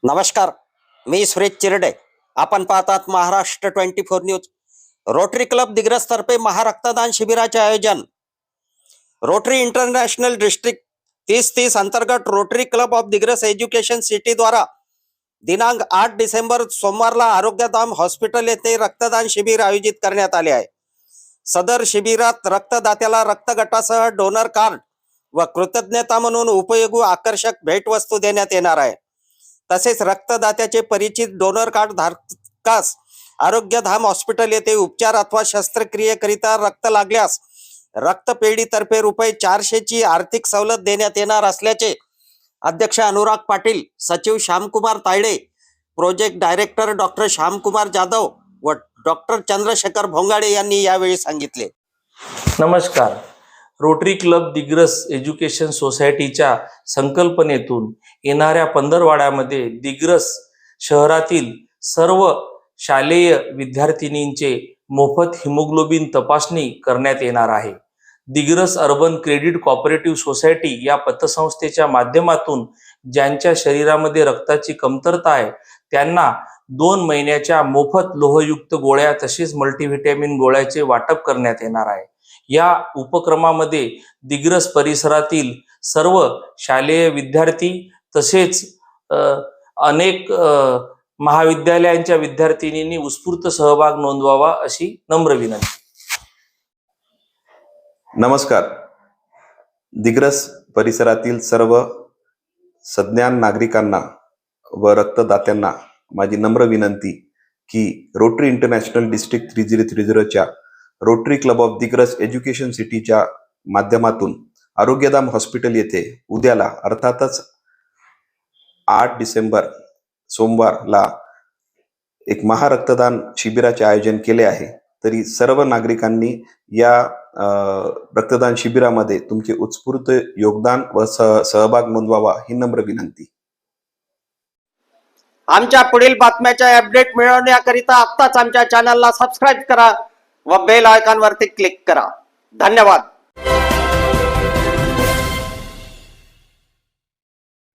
नमस्कार, मी सुरेश चिरडे. आपण पाहतात Maharashtra 24 news. Rotary club Digras तर्फे महारक्तदान शिबिराचे आयोजन. रोटरी इंटरनॅशनल डिस्ट्रिक्ट 30-30 अंतर्गत rotary Club of Digras education city द्वारा दिनांक 8 डिसेंबर सोमवारला आरोग्यधाम हॉस्पिटल येथे रक्तदान शिबिर आयोजित करण्यात आले आहे. सदर शिबिरात रक्तदात्याला रक्तगटासह डोनर कार्ड व कृतज्ञता म्हणून उपयोगी आकर्षक भेटवस्तू देण्यात येणार आहे. तसेच रक्तदात्याचे परिचित डोनर कार्ड धारकास आरोग्यधाम हॉस्पिटल येथे उपचार अथवा शस्त्रक्रियेकरिता रक्त लागल्यास रक्तपेढीतर्फे ₹400 ची आर्थिक सवलत देण्यात येणार असल्याचे अध्यक्ष अनुराग पाटील, सचिव Shyamkumar Tayde, project director doctor Shyamkumar Jadhav व डॉक्टर चंद्रशेखर भोंगाडे यांनी यावेळी सांगितले. नमस्कार. रोटरी क्लब दिग्रस एज्युकेशन सोसायटीच्या संकल्पनेतून येणाऱ्या पंधरवाड्यामध्ये दिग्रस शहरातील सर्व शालेय विद्यार्थिनींचे मोफत हिमोग्लोबिन तपासणी करण्यात येणार आहे. Digras urban credit cooperative society या पतसंस्थेच्या माध्यमातून ज्यांच्या शरीरामध्ये रक्ताची कमतरता आहे त्यांना 2 महिन्याच्या मोफत लोहयुक्त गोळ्या तसेच मल्टीव्हिटॅमिन गोळ्याचे वाटप करण्यात येणार आहे. या उपक्रमामध्ये दिग्रस परिसरातील सर्व शालेय विद्यार्थी तसेच अनेक महाविद्यालयांच्या विद्यार्थिनींनी उत्स्फूर्त सहभाग नोंदवावा अशी नम्र विनंती. नमस्कार. दिग्रस परिसरातील सर्व सज्ञान नागरिकांना व रक्तदात्यांना माझी नम्र विनंती की रोटरी इंटरनॅशनल डिस्ट्रिक्ट 3030च्या Rotary Club of Digras education सिटीच्या माध्यमातून आरोग्यधाम हॉस्पिटल येथे उद्याला अर्थातच 8 डिसेंबर सोमवारला एक महारक्तदान शिबिराचे आयोजन केले आहे. तरी सर्व नागरिकांनी या रक्तदान शिबिरामध्ये तुमचे उत्स्फूर्त योगदान व सहभाग नोंदवावा ही नम्र विनंती. आमच्या पुढील बातम्याच्या अपडेट मिळवण्याकरिता आत्ताच आमच्या चॅनलला सबस्क्राईब करा व बेल आयकॉनवरती क्लिक करा. धन्यवाद.